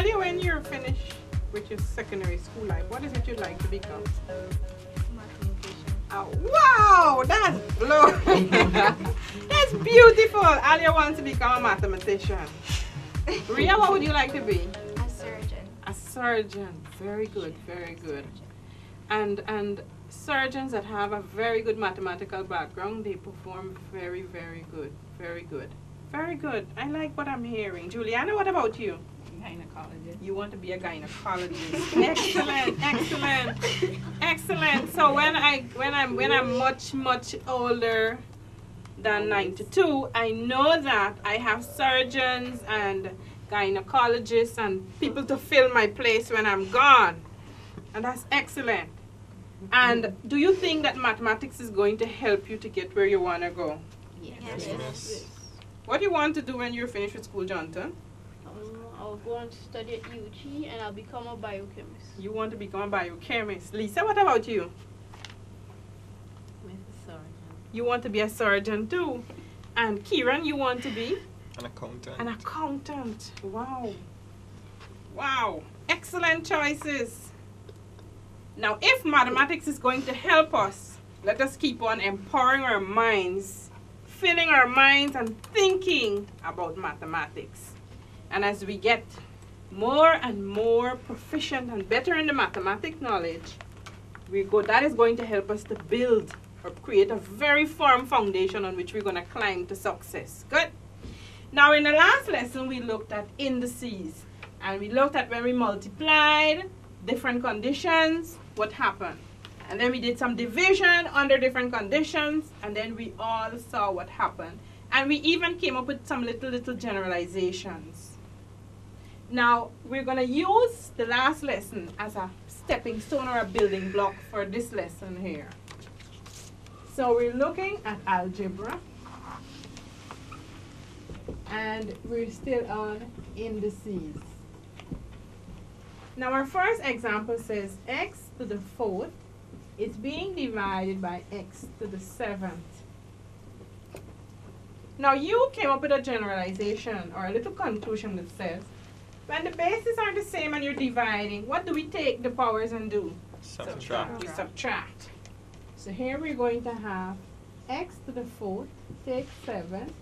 Alia, when you're finished with your secondary school life, what is it you'd like to become? Mathematician. Oh, wow, that's glorious. That's beautiful. Alia wants to become a mathematician. Ria, what would you like to be? A surgeon. A surgeon. Very good, very good. And surgeons that have a very good mathematical background, they perform very, very good. Very good. Very good. I like what I'm hearing. Juliana, what about you? Gynecologist. You want to be a gynecologist. Excellent, excellent, excellent. So when I'm much older than 92, I know that I have surgeons and gynecologists and people to fill my place when I'm gone. And that's excellent. And do you think that mathematics is going to help you to get where you want to go? Yes. What do you want to do when you're finished with school, Jonathan? I'll go and study at UG and I'll become a biochemist. You want to become a biochemist. Lisa, what about you? You want to be a surgeon too. And Kieran, you want to be? An accountant. An accountant. Wow. Wow. Excellent choices. Now, if mathematics is going to help us, let us keep on empowering our minds, filling our minds and thinking about mathematics. And as we get more and more proficient and better in the mathematic knowledge, that is going to help us to build or create a very firm foundation on which we're going to climb to success. Good. Now, in the last lesson, we looked at indices. And we looked at when we multiplied different conditions, what happened. And then we did some division under different conditions. And then we all saw what happened. And we even came up with some little generalizations. Now, we're going to use the last lesson as a stepping stone or a building block for this lesson here. So we're looking at algebra. And we're still on indices. Now, our first example says x to the 4th is being divided by x to the 7th. Now, you came up with a generalization or a little conclusion that says, when the bases are the same and you're dividing, what do we take the powers and do? Subtract. We subtract. So here we're going to have x to the 4th, take 7,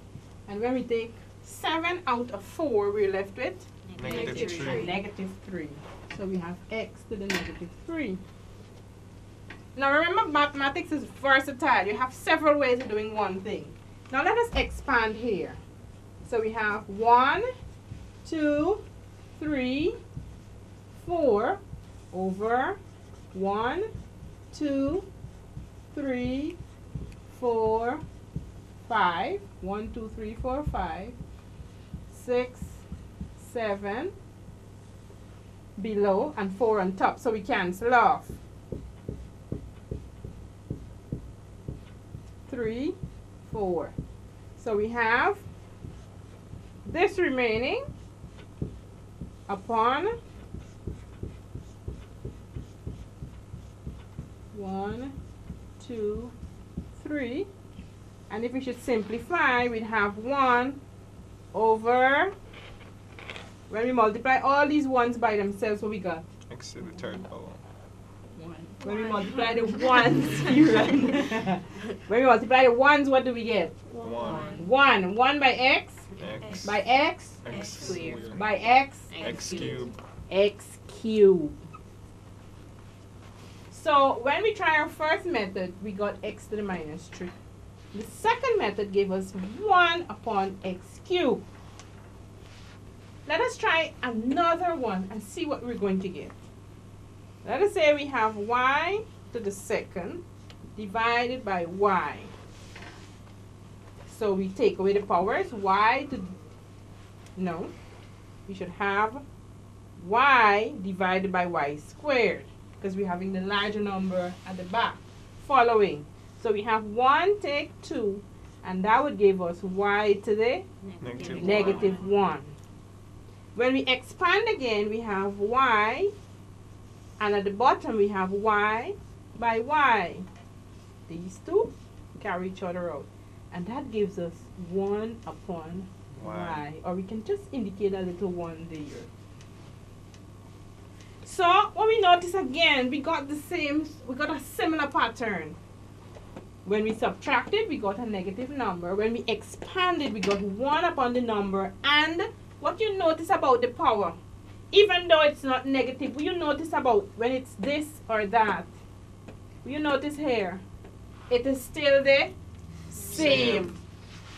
and when we take 7 out of 4, we're left with? Negative 3. Negative 3. So we have x to the negative 3. Now remember, mathematics is versatile. You have several ways of doing one thing. Now let us expand here. So we have 1, 2, 3, 4 over 1, 2, 3, 4, 5. 1, 2, 3, 4, 5. 6, 7 below and 4 on top. So we cancel off. 3, 4. So we have this remaining upon 1, 2, 3. And if we should simplify, we'd have 1 over, when we multiply all these ones by themselves, what we got? X to the 3rd power. When we multiply the ones, when we multiply the ones, what do we get? 1. 1. 1 by x? X. By x? X squared. By x? X cubed. X cubed. So when we try our first method, we got x to the minus 3. The second method gave us 1 upon x cubed. Let us try another one and see what we're going to get. Let us say we have y to the 2nd divided by y. So we take away the powers. Y to, no, we should have y divided by y squared, because we're having the larger number at the back. Following. So we have 1 take 2, and that would give us y to the negative 1. When we expand again, we have y, and at the bottom we have y by y. These two carry each other out. And that gives us 1 upon y. Or we can just indicate a little 1 there. So what we notice again, we got a similar pattern. When we subtracted, we got a negative number. When we expanded, we got 1 upon the number. And what you notice about the power, even though it's not negative, you notice about when it's this or that. You notice here, it is still the same.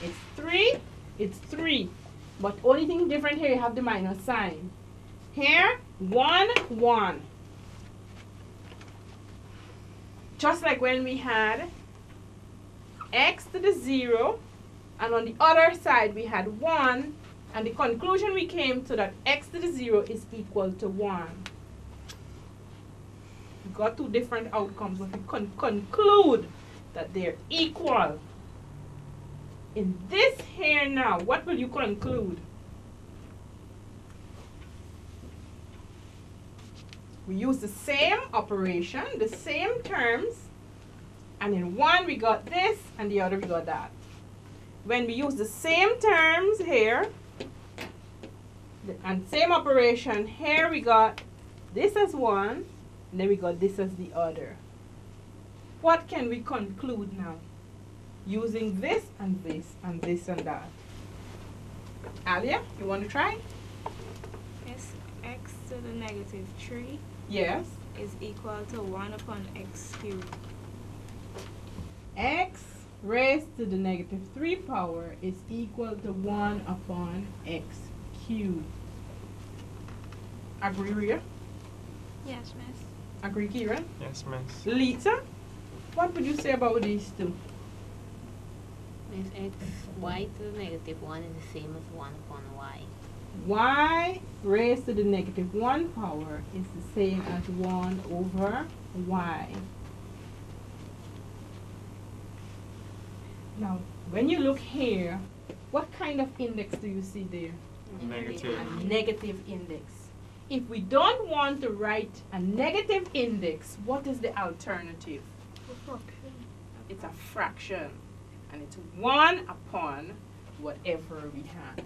It's 3, it's 3. But only thing different here, you have the minus sign. Here, 1, 1. Just like when we had x to the 0, and on the other side we had 1, and the conclusion we came to that x to the 0 is equal to 1. We got 2 different outcomes, but we conclude that they're equal. In this here now, what will you conclude? We use the same operation, the same terms, and in one we got this, and the other we got that. When we use the same terms here, and same operation, here we got this as one, and then we got this as the other. What can we conclude now? Using this and this and this and that. Alia, you want to try? Yes, x to the negative 3 Yes. is equal to 1 upon x cubed. X raised to the negative 3 power is equal to 1 upon x cubed. Agree, Ria? Yes, miss. Agree, Kieran? Yes, miss. Lisa, what would you say about these two? Miss x, y to the negative 1 is the same as 1 upon y. Y raised to the negative 1 power is the same as 1 over y. Now, when you look here, what kind of index do you see there? Negative. A negative index. If we don't want to write a negative index, what is the alternative? It's a fraction. And it's 1 upon whatever we have.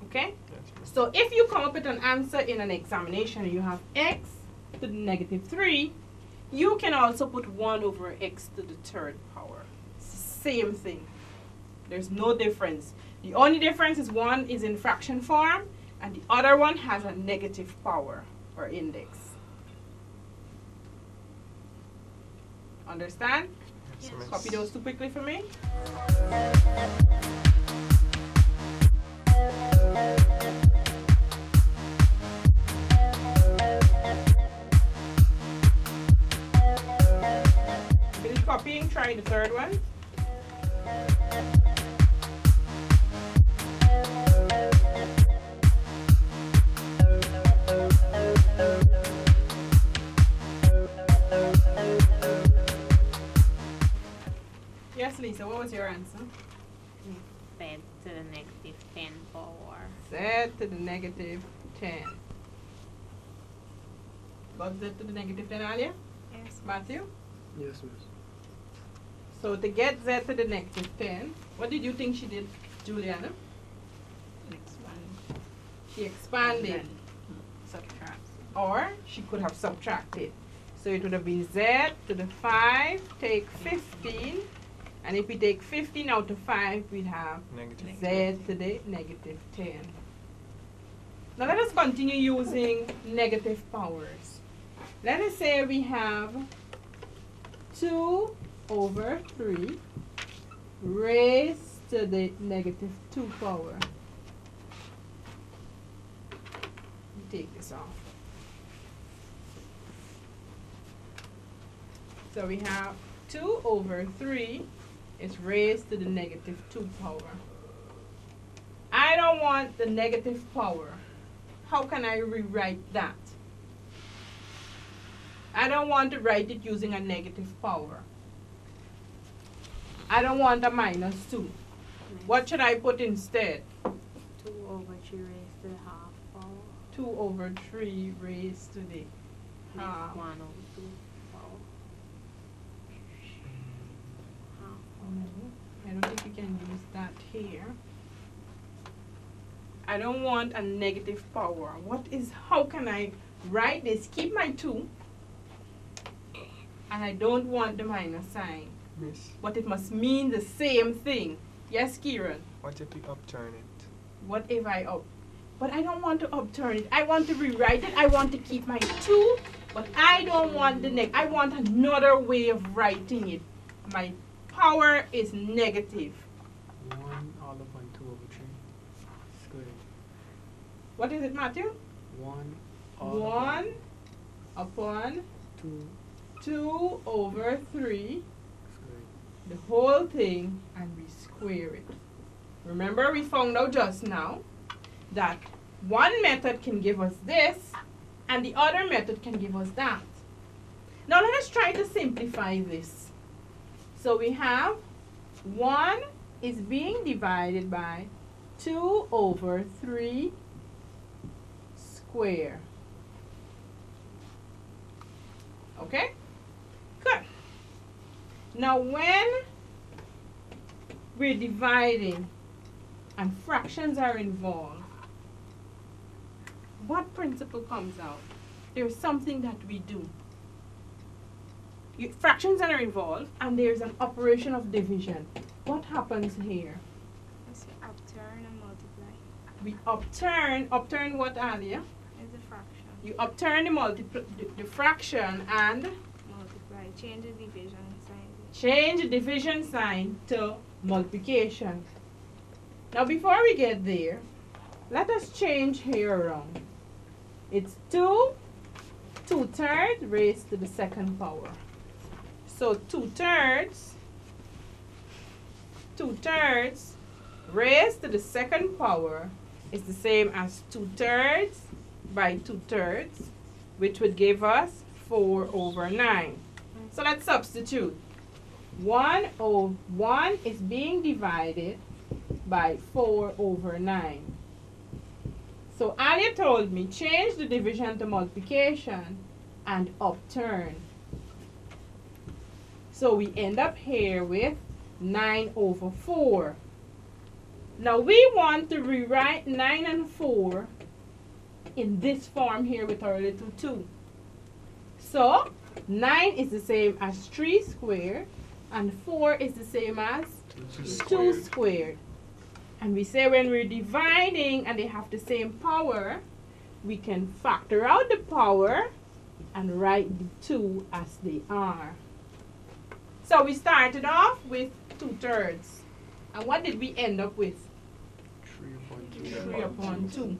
Okay? Yes, miss. So if you come up with an answer in an examination and you have x to the negative 3, you can also put 1 over x to the 3rd power. It's the same thing. There's no difference. The only difference is one is in fraction form and the other one has a negative power or index. Understand? Yes, Yes. miss. Copy those two quickly for me. Finish copying, try the 3rd one. Yes, Lisa, what was your answer? Z to the negative 10 power. Z to the negative 10. What's Z to the negative 10, Alia? Yes. Matthew? Yes, miss. So to get Z to the negative 10, what did you think she did, Juliana? She expanded. Subtract. Or she could have subtracted. So it would have been Z to the 5, take 15. And if we take 15 out of 5, we'd have Negative. Z to the negative 10. Now let us continue using negative powers. Let us say we have 2 over 3 raised to the negative 2 power. Take this off. So we have 2 over 3 is raised to the negative 2 power. I don't want the negative power. How can I rewrite that? I don't want to write it using a negative power. I don't want a minus 2. What should I put instead? 2 over 3 raised to the half power. 2 over 3 raised to the Next half. 1 over 2 power. Half. No, I don't think we can use that here. I don't want a negative power. How can I write this? Keep my 2. And I don't want the minus sign. Miss, But it must mean the same thing. Yes, Kieran? what if we upturn it? What if I up? But I don't want to upturn it. I want to rewrite it. I want to keep my 2, but I don't want the negative. I want another way of writing it. My power is negative. 1 all upon 2 over 3 squared. What is it, Matthew? 1 all 1 upon 2 2 over 3, squared. the whole thing, and we square it. Remember, we found out just now that one method can give us this, and the other method can give us that. Now let us try to simplify this. So we have 1 is being divided by 2 over 3 square. Okay? Good. Now when we're dividing and fractions are involved, what principle comes out? There's something that we do. Fractions are involved and there's an operation of division. What happens here? Let's upturn and multiply. We upturn what, Alia? It's a fraction. You upturn the fraction and Multiply. Change the division sign. change the division sign to multiplication. Now before we get there, let us change here around. It's 2/3 raised to the second power. So 2/3 raised to the second power is the same as 2/3 by 2/3, which would give us 4 over 9. So let's substitute. 1 is being divided by 4 over 9. So Alia told me change the division to multiplication and upturn. So we end up here with 9 over 4. Now we want to rewrite 9 and 4 in this form here with our little 2. So 9 is the same as 3 squared and 4 is the same as 2 squared. And we say when we're dividing and they have the same power, we can factor out the power and write the 2 as they are. So we started off with 2/3. And what did we end up with? 3 upon 2. 3 upon 2.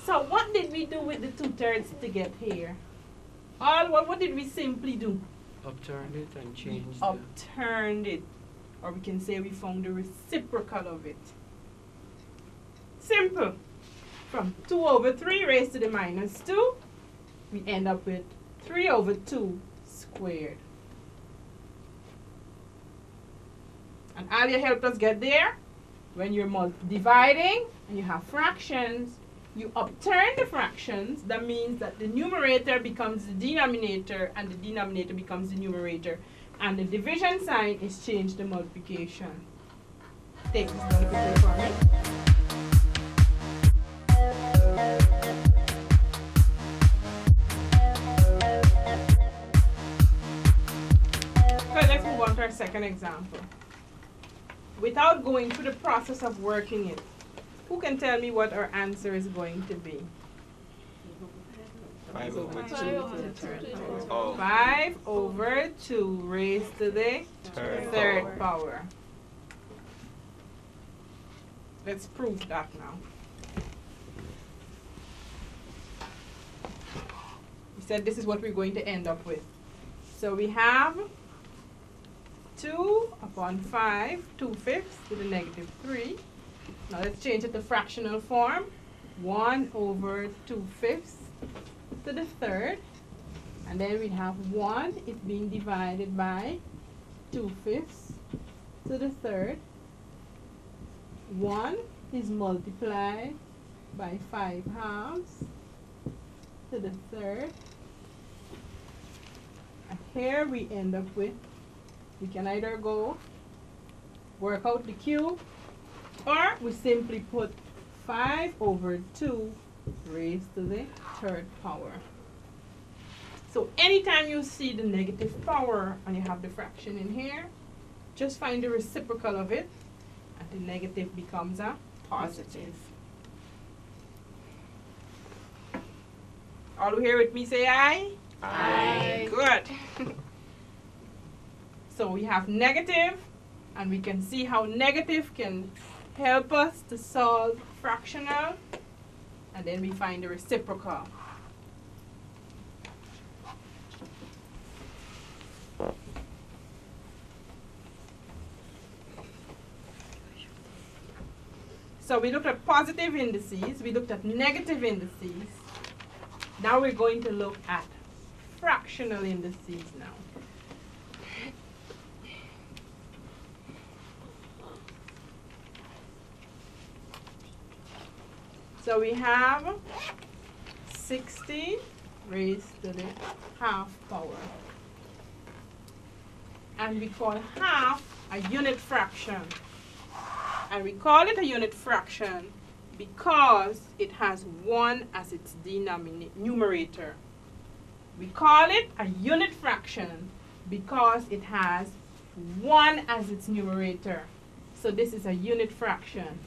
So what did we do with the 2/3 to get here? What did we simply do? Upturned it and changed Upturned it. Or we can say we found the reciprocal of it. Simple. From 2 over 3 raised to the minus 2, we end up with 3 over 2 squared. And Alia helped us get there. When you're dividing and you have fractions, you upturn the fractions. That means that the numerator becomes the denominator and the denominator becomes the numerator. And the division sign is changed to multiplication. Take this one picture for me. So let's move on to our second example. Without going through the process of working it, who can tell me what our answer is going to be? 5 over 2. 5 over 2. Oh, 5 over 2 raised to the third power. Let's prove that now. We said this is what we're going to end up with. So we have 2 upon 5, 2/5 to the negative 3. Now let's change it to fractional form. 1 over 2/5 to the third. And then we have 1 is being divided by 2/5 to the third. 1 is multiplied by 5/2 to the third. And here we end up with, we can either go work out the cube or we simply put 5 over 2 raised to the third power. So anytime you see the negative power and you have the fraction in here, just find the reciprocal of it, and the negative becomes a positive. All who here with me say aye? Aye. Good. So we have negative, and we can see how negative can help us to solve fractional, and then we find the reciprocal. So we looked at positive indices, we looked at negative indices. Now we're going to look at fractional indices now. So we have 60 raised to the half power. And we call half a unit fraction. And we call it a unit fraction because it has 1 as its numerator. We call it a unit fraction because it has 1 as its numerator. So this is a unit fraction.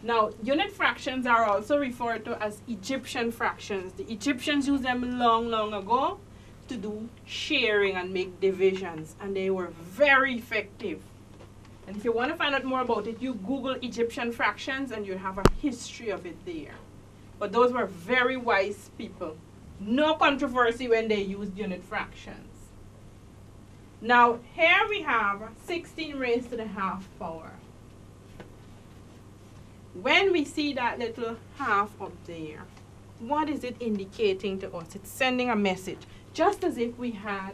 Now, unit fractions are also referred to as Egyptian fractions. The Egyptians used them long, long ago to do sharing and make divisions, and they were very effective. And if you want to find out more about it, you Google Egyptian fractions and you have a history of it there. But those were very wise people. No controversy when they used unit fractions. Now, here we have 16 raised to the half power. When we see that little half up there, what is it indicating to us? It's sending a message, just as if we had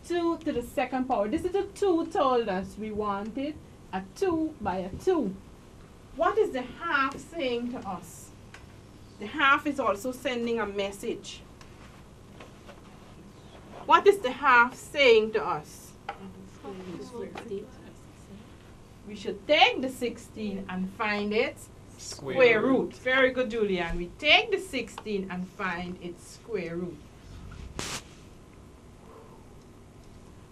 2 to the second power. This little 2 told us we wanted a 2 by a 2. What is the half saying to us? The half is also sending a message. What is the half saying to us? We should take the 16 and find its square root. Very good, Julian. We take the 16 and find its square root.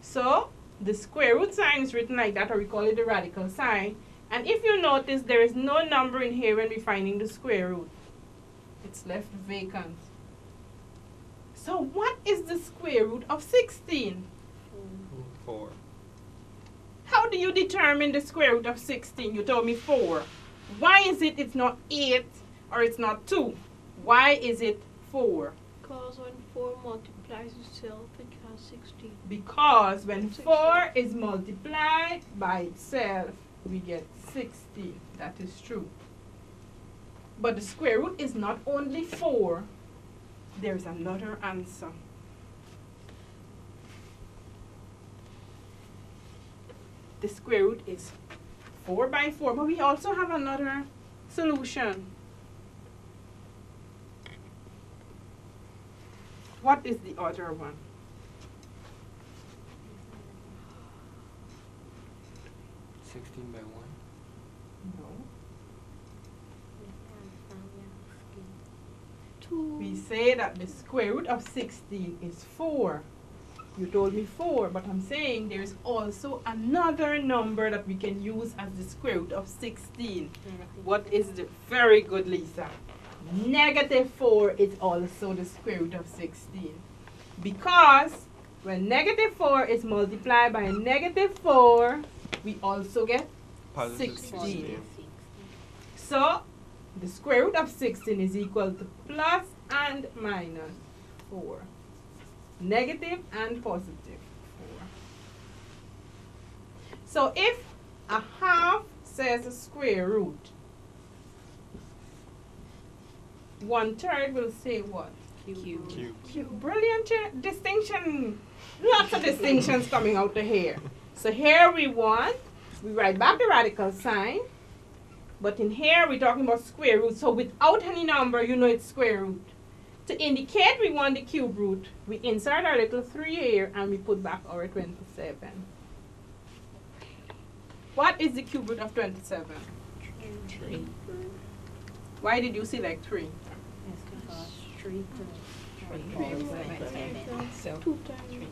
So the square root sign is written like that, or we call it the radical sign. And if you notice, there is no number in here when we're finding the square root. It's left vacant. So what is the square root of 16? 4. How do you determine the square root of 16? You told me 4. Why is it it's not 8 or it's not 2? Why is it 4? Because when 4 multiplies itself, it has 16. Because when 4 is multiplied by itself, we get 16. That is true. But the square root is not only 4. There's another answer. The square root is 4 by 4, but we also have another solution. What is the other one? By 1. No. 2. We say that the square root of 16 is 4. You told me 4, but I'm saying there's also another number that we can use as the square root of 16. What is the very good, Lisa? Negative 4 is also the square root of 16. Because when negative 4 is multiplied by negative 4, we also get Positive 16. So the square root of 16 is equal to plus and minus 4. Negative and positive 4. So if a half says a square root, 1/3 will say what? Cube. Cube. Brilliant distinction. Lots of distinctions coming out of here. So here we write back the radical sign. But in here we're talking about square root. So without any number, you know it's square root. To indicate we want the cube root, we insert our little 3 here and we put back our 27. What is the cube root of 27? 3. Why did you select 3? Yes, because 3 to the third Three power is to the 27. So 2 times.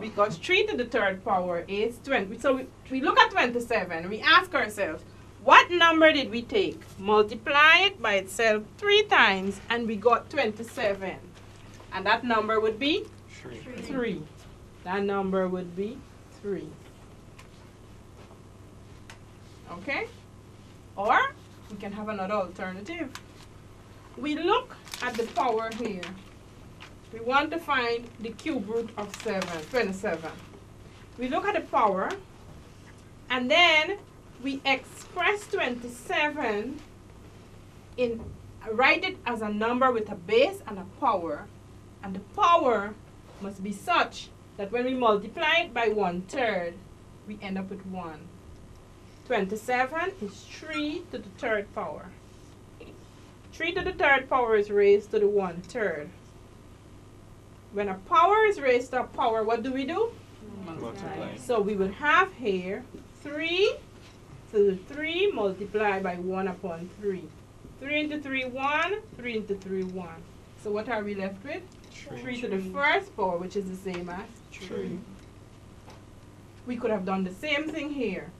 Because 3 to the third power is 20. So we look at 27. We ask ourselves, what number did we take? Multiply it by itself 3 times and we got 27. And that number would be 3. That number would be 3. Okay? Or we can have another alternative. We look at the power here. We want to find the cube root of 27. We look at the power, and then we express 27 write it as a number with a base and a power, and the power must be such that when we multiply it by 1/3, we end up with 1. 27 is 3 to the third power. 3 to the third power is raised to the 1/3. When a power is raised to a power, what do we do? Multiply. So we would have here 3 to the 3 multiplied by 1 upon 3. 3 into 3, 1. 3 into 3, 1. So what are we left with? 3 to the first power, which is the same as 3. We could have done the same thing here.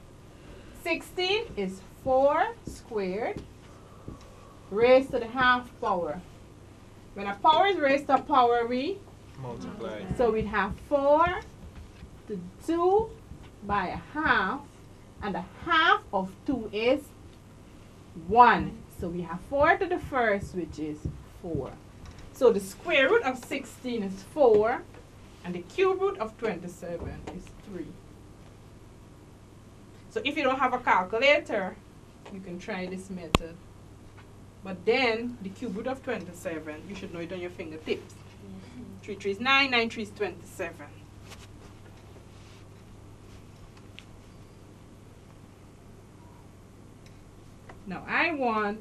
16 is 4 squared raised to the half power. When a power is raised to a power, we Multiply. so we'd have 4 to 2 by a half, and a half of 2 is 1. So we have 4 to the first, which is 4. So the square root of 16 is 4, and the cube root of 27 is 3. So if you don't have a calculator, you can try this method. But then, the cube root of 27, you should know it on your fingertips. 3 3 is 9, 9 3 is 27. Now I want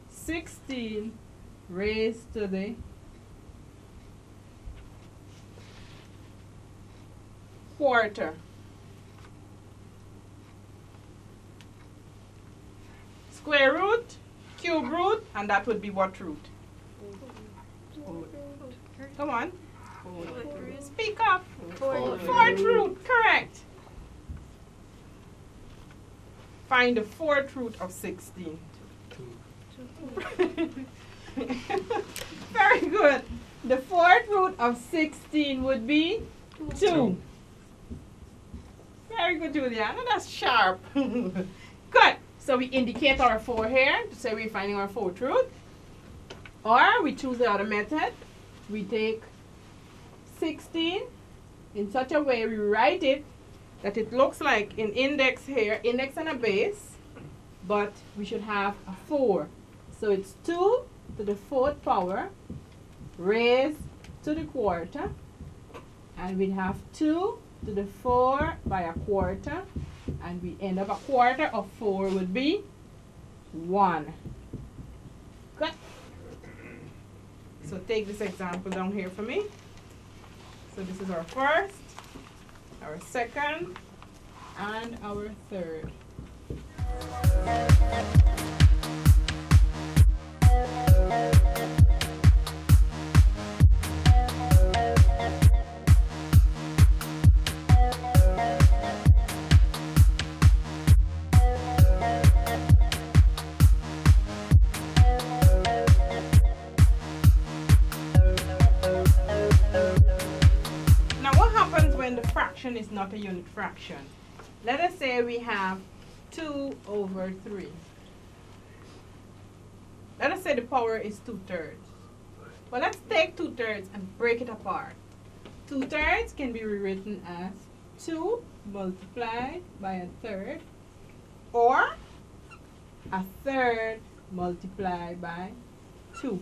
16 raised to the quarter. Square root, cube root, and that would be what root? Come on. Speak up. Fourth root, correct. Find the fourth root of 16. Very good. The fourth root of 16 would be 2. Very good, Juliana. That's sharp. Good. So we indicate our 4 here to say we're finding our fourth root. Or we choose the other method. We take 16 in such a way we write it that it looks like an index here, index and a base, but we should have a 4. So it's 2 to the 4th power raised to the quarter, and we'd have 2 to the 4 by a quarter, and we end up a quarter of 4 would be 1. Good. So take this example down here for me. So this is our first, our second, and our third. Is not a unit fraction. Let us say we have 2 over 3. Let us say the power is 2/3. Well, let's take 2/3 and break it apart. 2/3 can be rewritten as 2 multiplied by a third, or a third multiplied by 2.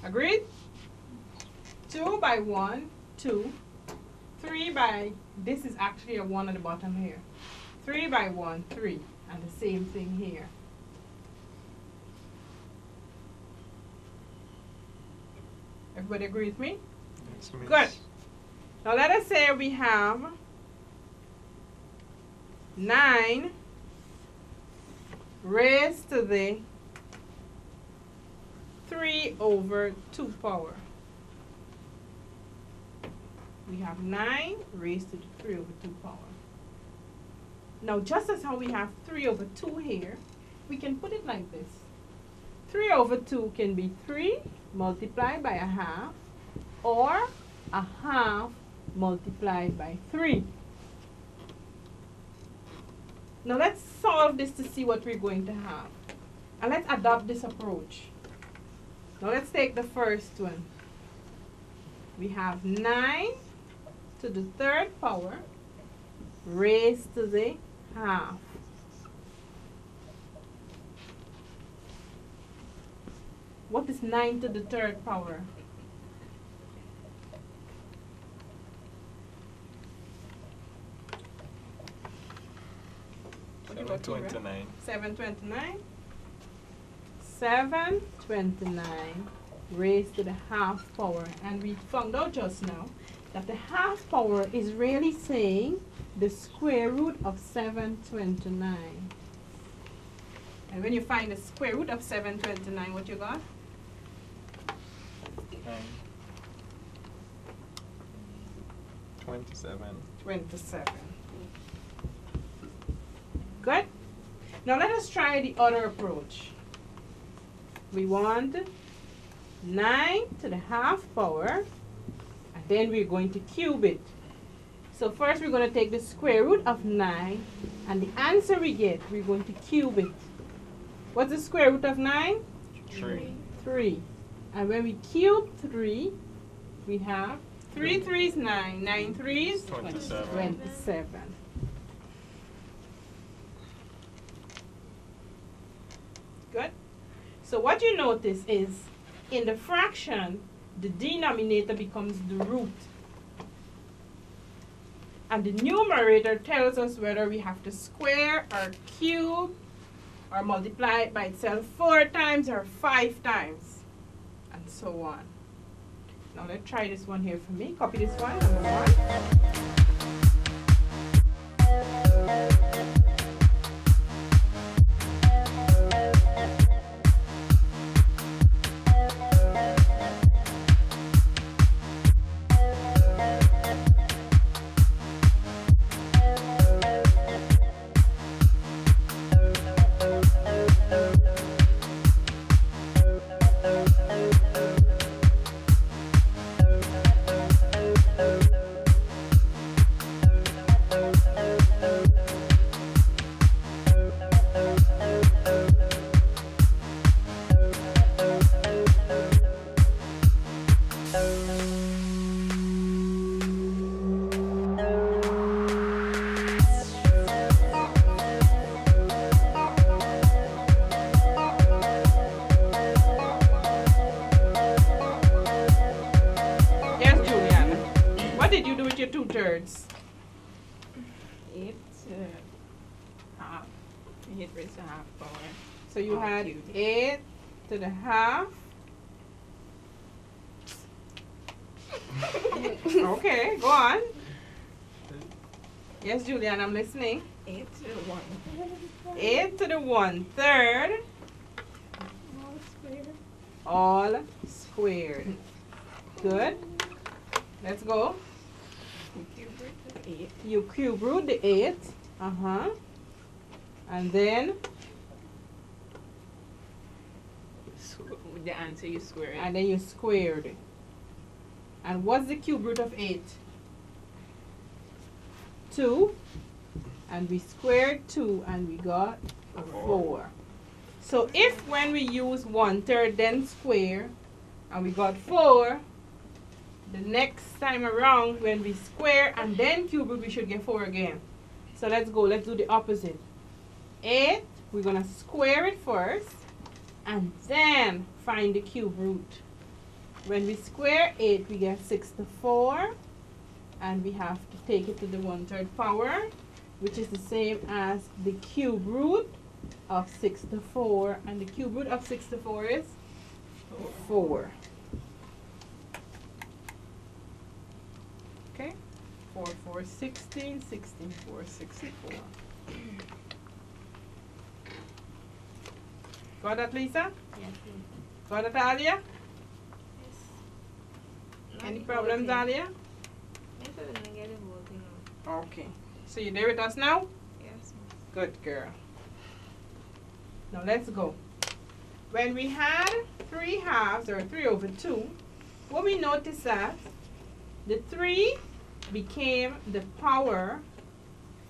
Agreed? 2 by 1, 2. 3 by, this is actually a 1 at the bottom here. 3 by 1, 3. And the same thing here. Everybody agree with me? Yes, miss. Good. Now let us say we have 9 raised to the 3/2 power. We have 9 raised to the 3/2 power. Now just as how we have 3/2 here, we can put it like this. 3/2 can be 3 multiplied by 1/2 or 1/2 multiplied by 3. Now let's solve this to see what we're going to have. And let's adopt this approach. Now let's take the first one. We have 9 to the 3rd power raised to the 1/2. What is 9 to the 3rd power? What about you, Ray? 729. 729. 729 raised to the 1/2 power. And we found out just now that the 1/2 power is really saying the square root of 729. And when you find the square root of 729, what you got? 27. 27. Good? Now let us try the other approach. We want 9 to the 1/2 power, and then we're going to cube it. So first we're going to take the square root of 9, and the answer we get, we're going to cube it. What's the square root of 9? 3. 3. And when we cube 3, we have 3 3s 9, 9 3s 27. 27. Good. So what you notice is in the fraction, the denominator becomes the root. And the numerator tells us whether we have to square or cube or multiply it by itself 4 times or 5 times, and so on. Now let's try this one here for me. Copy this one, number 1. What did you do with your 2/3? 8 half. 8 raised to 1/2 power. So you Oh, had cute. 8 to the 1/2. Okay, go on. Yes, Julian, I'm listening. 8 to the 1. 8 to the 1/3, All squared. all squared. Good. Let's go. Cube root of 8. You cube root the 8. And then, So with the answer you square it. and then you squared it. And what's the cube root of 8? 2. And we squared 2 and we got 4. So if when we use 1/3 then square and we got 4, the next time around when we square and then cube root we should get 4 again. So let's go, let's do the opposite. 8, we're gonna square it first and then find the cube root. When we square 8 we get 64 and we have to take it to the 1/3 power, which is the same as the cube root of 64, and the cube root of 64 is 4. 4, 4, 16, 16, 4, 64. Got that, Lisa? Yes, Got that, Alia? Yes. Any Not problems, working. Alia? Yes, the negative working now. Okay. So you there with us now? Yes. Good girl. Now let's go. When we had 3 halves or 3 over 2, what we noticed that the 3 became the power,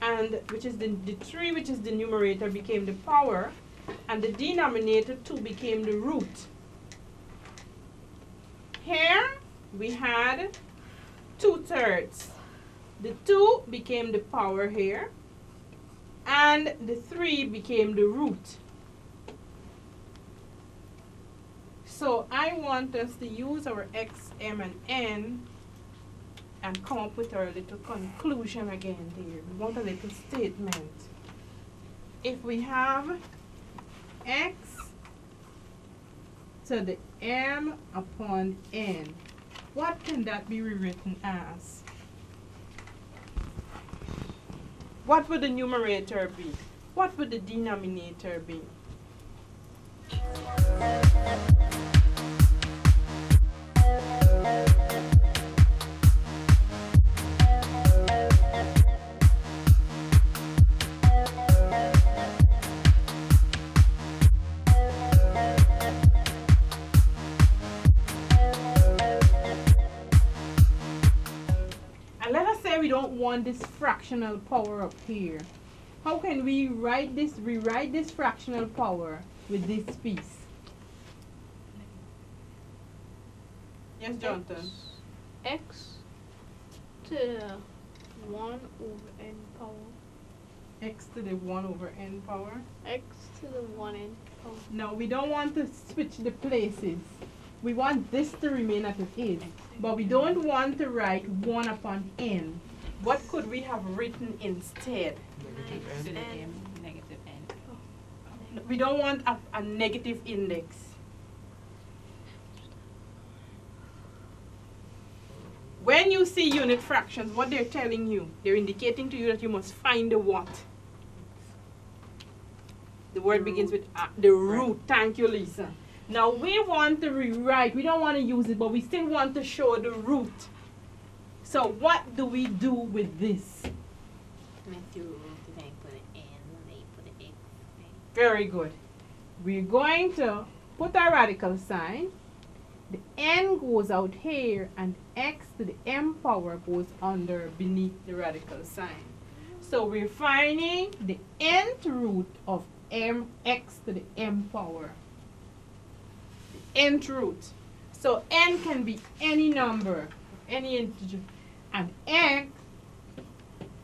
and which is the 3 which is the numerator became the power, and the denominator 2 became the root. Here we had 2/3. The 2 became the power here, and the 3 became the root. So I want us to use our x, m, and n and come up with our little conclusion again there. We want a little statement. If we have x to the m upon n, what can that be rewritten as? What would the numerator be? What would the denominator be? And let us say we don't want this fractional power up here. How can we rewrite this fractional power with this piece? Yes, Jonathan. X to the 1 over n power. X to the 1 over n power. X to the 1n power. No, we don't want to switch the places. We want this to remain as it is. But we don't want to write 1 upon n. What could we have written instead? Negative n. Negative n. We don't want a negative index. When you see unit fractions, what they're telling you, they're indicating to you that you must find the what? The word begins with the root. Thank you, Lisa. Now we want to rewrite. We don't want to use it, but we still want to show the root. So what do we do with this? Matthew root, then put an n, then put an x. Very good. We're going to put our radical sign. The n goes out here, and x to the m power goes under beneath the radical sign. So we're finding the nth root of x to the m power. The nth root. So n can be any number, any integer, and x,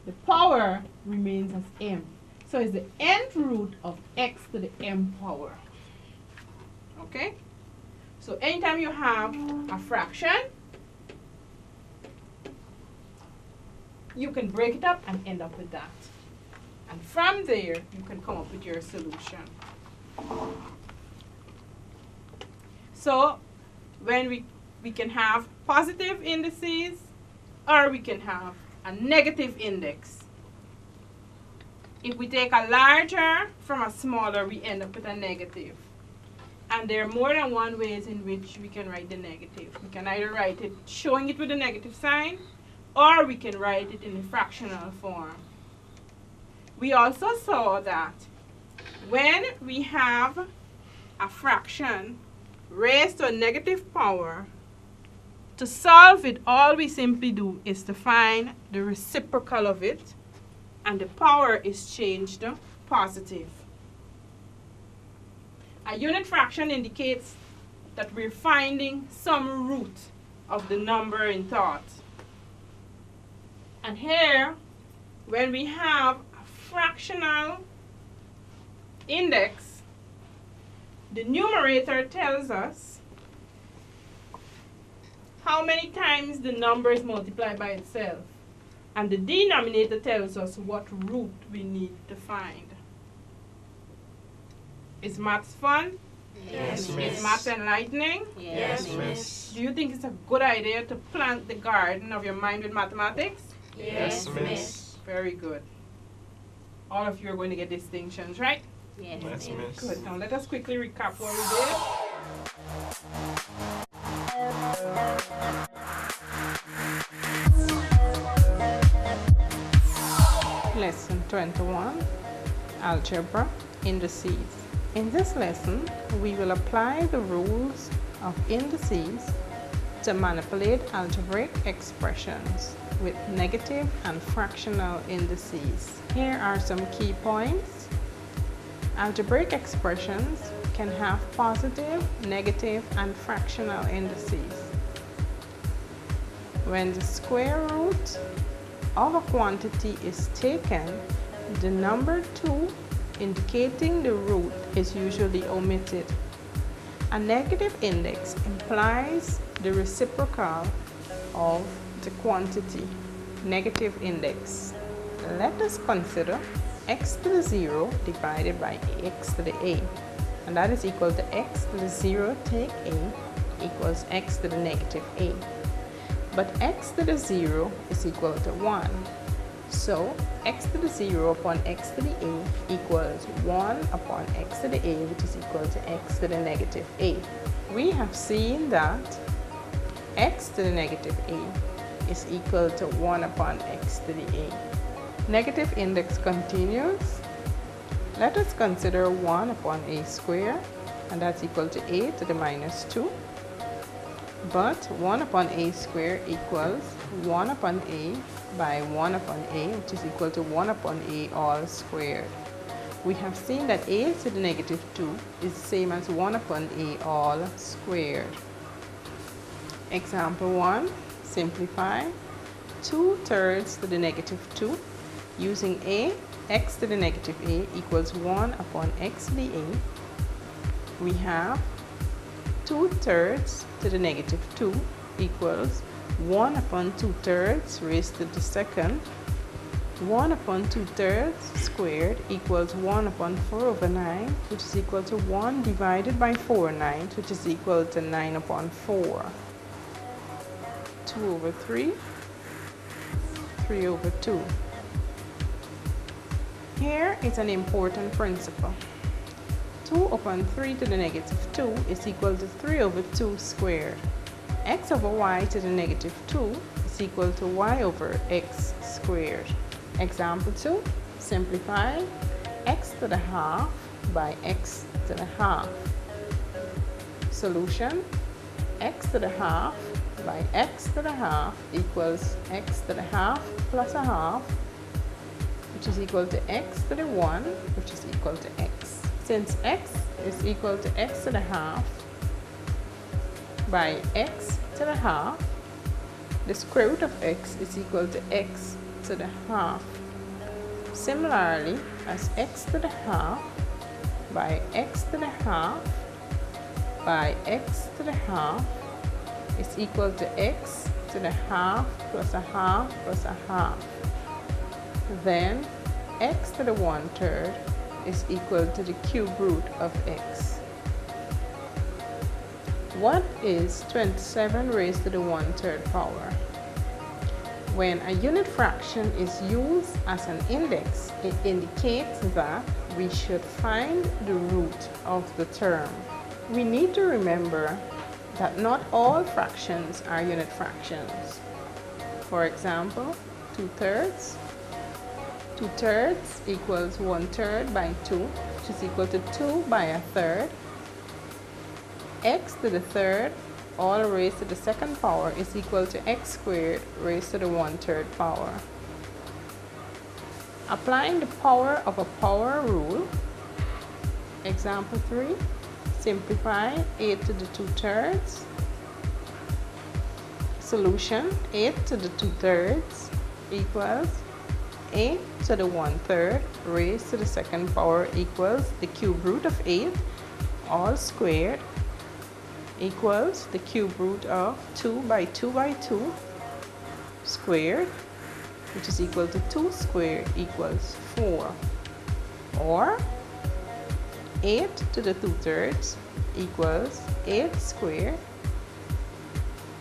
the power remains as m. So it's the nth root of x to the m power. Okay? So anytime you have a fraction, you can break it up and end up with that. And from there, you can come up with your solution. So when we can have positive indices, or we can have a negative index. If we take a larger from a smaller, we end up with a negative. And there are more than one ways in which we can write the negative. We can either write it showing it with a negative sign, or we can write it in a fractional form. We also saw that when we have a fraction raised to a negative power, to solve it, all we simply do is to find the reciprocal of it, and the power is changed to positive. A unit fraction indicates that we're finding some root of the number in thought. And here, when we have a fractional index, the numerator tells us how many times the number is multiplied by itself. And the denominator tells us what root we need to find. Is maths fun? Yes, Is miss. maths enlightening? Yes, Yes, miss. Do you think it's a good idea to plant the garden of your mind with mathematics? Yes, miss. Very good. All of you are going to get distinctions, right? Yes, Yes, miss. Good. Now let us quickly recap what we did. Lesson 21, Algebra, Indices. In this lesson, we will apply the rules of indices to manipulate algebraic expressions with negative and fractional indices. Here are some key points. Algebraic expressions can have positive, negative, and fractional indices. When the square root of a quantity is taken, the number 2 indicating the root is usually omitted. A negative index implies the reciprocal of the quantity, negative index. Let us consider x to the 0 divided by x to the a, and that is equal to x to the 0 take a equals x to the negative a. But x to the 0 is equal to 1. So x to the 0 upon x to the a equals 1 upon x to the a, which is equal to x to the negative a. We have seen that x to the negative a is equal to 1 upon x to the a. Negative index continues. Let us consider 1 upon a squared, and that's equal to a to the minus 2. But 1 upon a squared equals 1 upon a by 1 upon a, which is equal to 1 upon a all squared. We have seen that a to the negative 2 is the same as 1 upon a all squared. Example 1, simplify 2/3 to the negative 2 using a, x to the negative a equals 1 upon x to the a. We have 2/3 to the negative 2 equals 1 upon 2/3 raised to the second. 1 upon 2/3 squared equals 1 upon 4 over 9, which is equal to 1 divided by 4/9, which is equal to 9 upon 4. 2 over 3, 3 over 2. Here is an important principle. 2 upon 3 to the negative 2 is equal to 3 over 2 squared. X over y to the negative 2 is equal to y over x squared. Example 2, simplify x to the half by x to the half. Solution, x to the half by x to the half equals x to the half plus a half, which is equal to x to the 1, which is equal to x. Since x is equal to x to the half by x to the half, the square root of x is equal to x to the half. Similarly, as x to the half by x to the half by x to the half is equal to x to the half plus a half plus a half, then x to the 1/3 is equal to the cube root of x. What is 27 raised to the 1/3 power? When a unit fraction is used as an index, it indicates that we should find the root of the term. We need to remember that not all fractions are unit fractions. For example, 2/3. 2/3 equals 1/3 by 2, which is equal to 2 by a third. X to the third, all raised to the second power, is equal to x squared raised to the 1/3 power. Applying the power of a power rule, example 3, simplify 8 to the 2/3. Solution, 8 to the 2/3 equals 8 to the 1/3 raised to the second power equals the cube root of 8 all squared equals the cube root of 2 by 2 by 2 squared, which is equal to 2 squared equals 4. Or 8 to the 2/3 equals 8 squared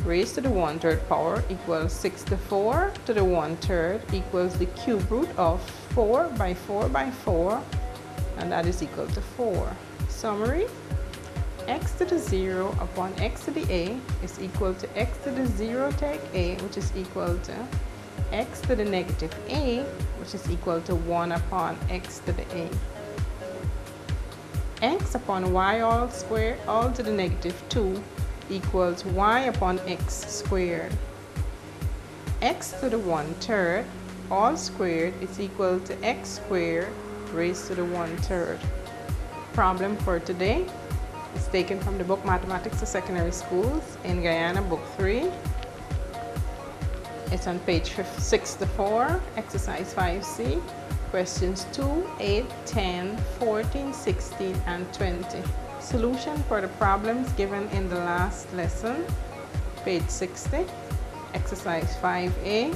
raised to the 1/3 power equals 64 to the 1/3 equals the cube root of 4 by 4 by 4, and that is equal to 4. Summary: x to the 0 upon x to the a is equal to x to the 0 take a, which is equal to x to the negative a, which is equal to 1 upon x to the a. X upon y all squared all to the negative 2 equals y upon x squared. X to the 1/3 all squared is equal to x squared raised to the 1/3. Problem for today is taken from the book Mathematics for Secondary Schools in Guyana, book 3. It's on page 64, exercise 5C, questions 2, 8, 10, 14, 16, and 20. Solution for the problems given in the last lesson, page 60, exercise 5A.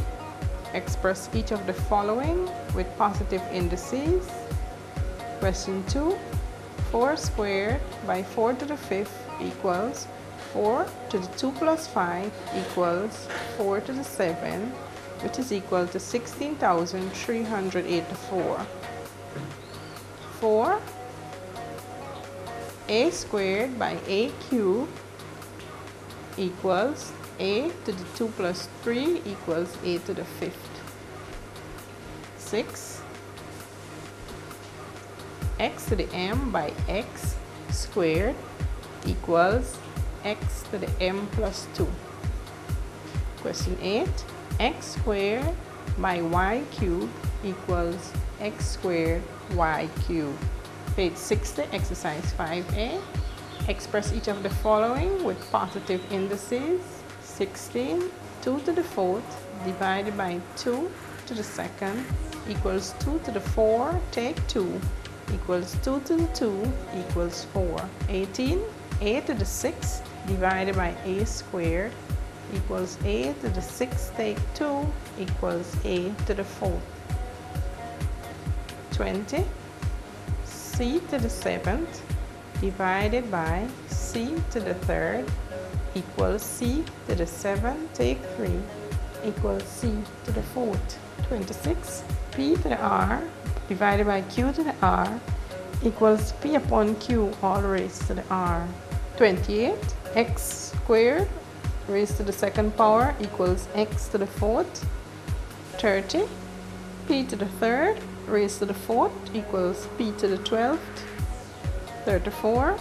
Express each of the following with positive indices. Question 2, 4 squared by 4 to the 5th equals 4 to the 2 plus 5 equals 4 to the 7, which is equal to 16,384. 4 a squared by a cubed equals a to the 2 plus 3 equals a to the 5th. 6 x to the m by x squared equals x to the m plus 2. Question 8, x squared by y cubed equals x squared y cubed. Page 60, exercise 5A. Express each of the following with positive indices. 16, 2 to the 4th divided by 2 to the 2nd equals 2 to the 4 take 2 equals 2 to the 2 equals 4. 18, a to the 6th divided by a squared equals a to the 6th take 2 equals a to the 4th. 20, c to the 7th divided by c to the 3rd equals c to the 7th take 3 equals c to the 4th. 26, p to the r divided by q to the r equals p upon q all raised to the r. 28, x squared raised to the 2nd power equals x to the 4th. 30, p to the 3rd raised to the 4th equals p to the 12th. 34,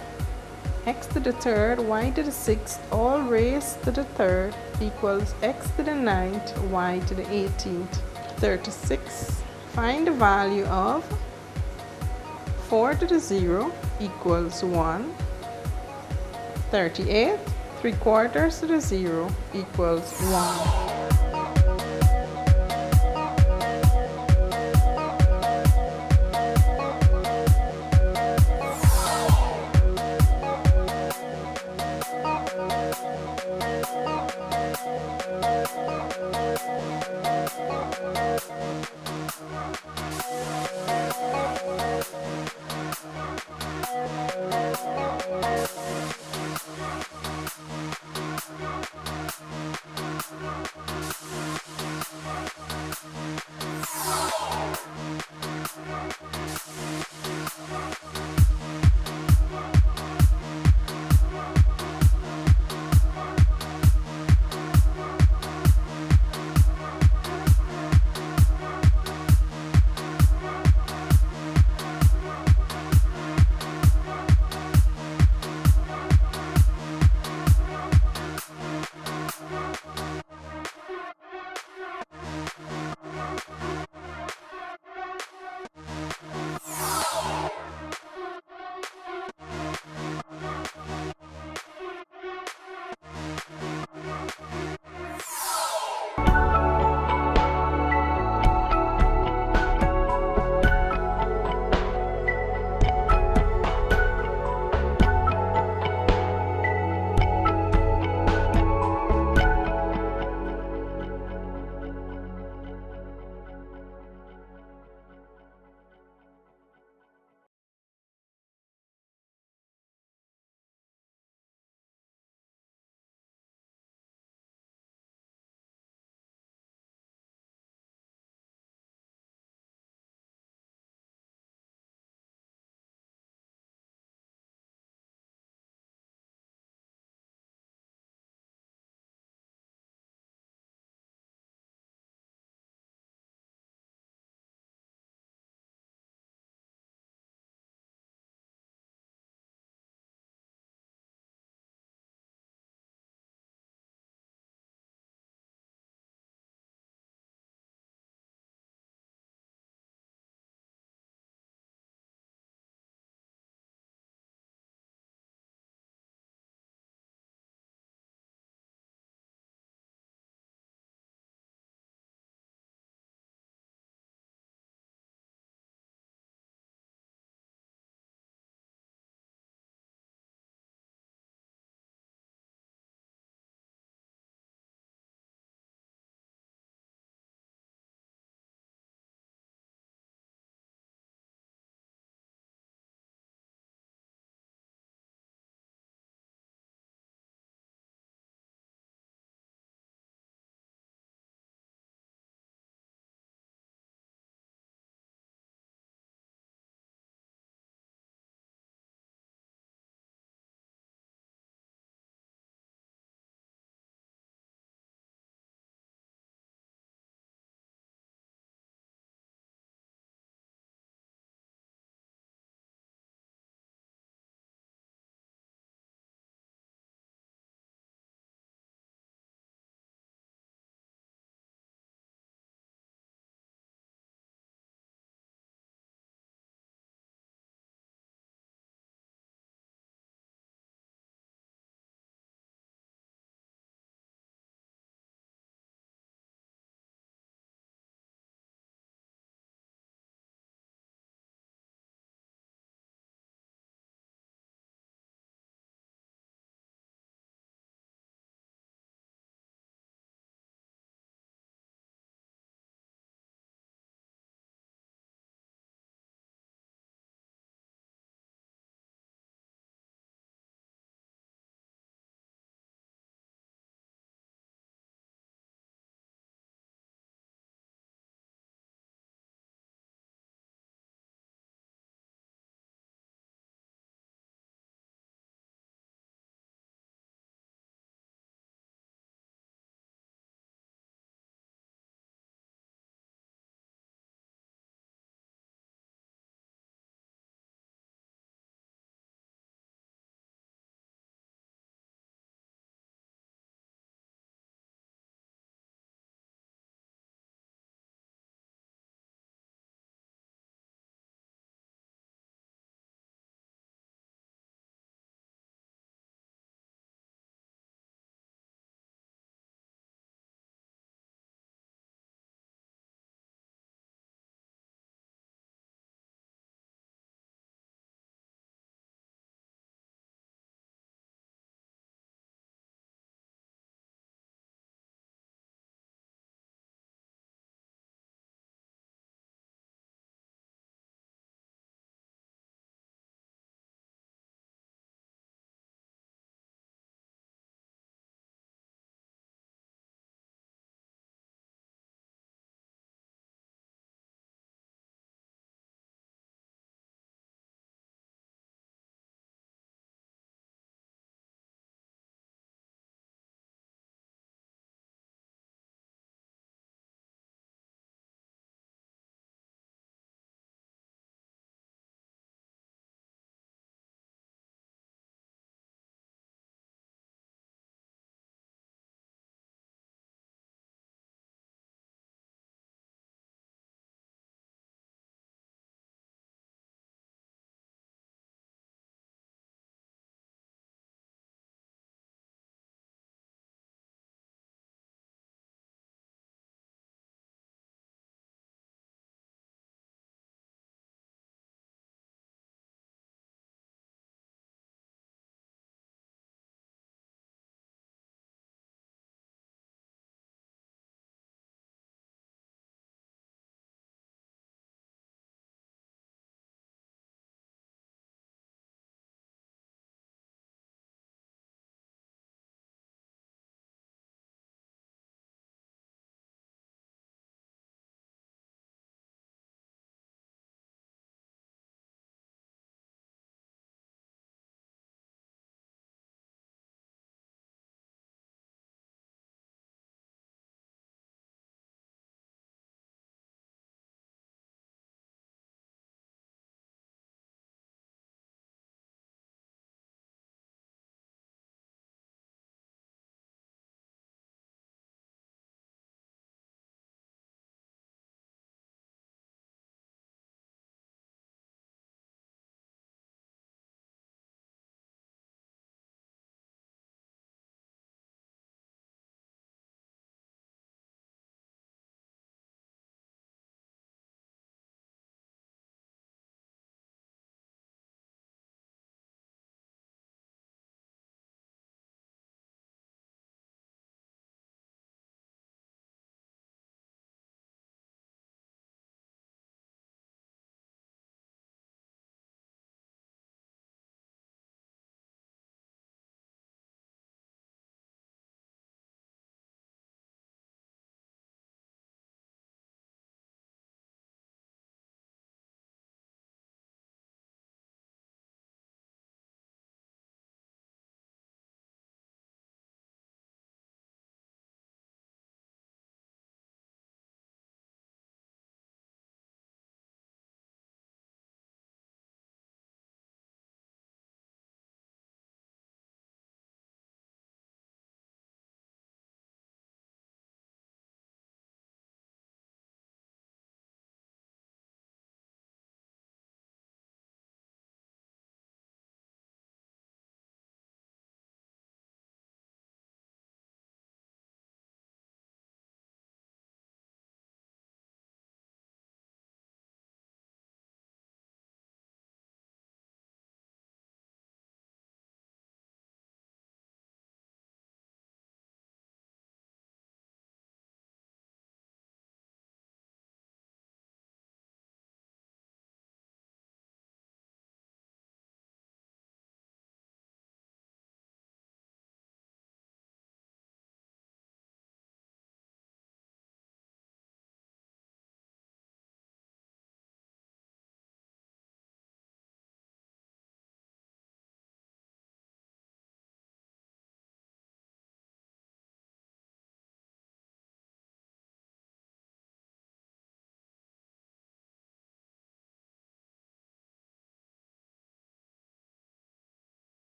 x to the 3rd, y to the 6th, all raised to the 3rd equals x to the 9th, y to the 18th. 36, find the value of 4 to the 0 equals 1. 38, 3/4 to the 0 equals 1.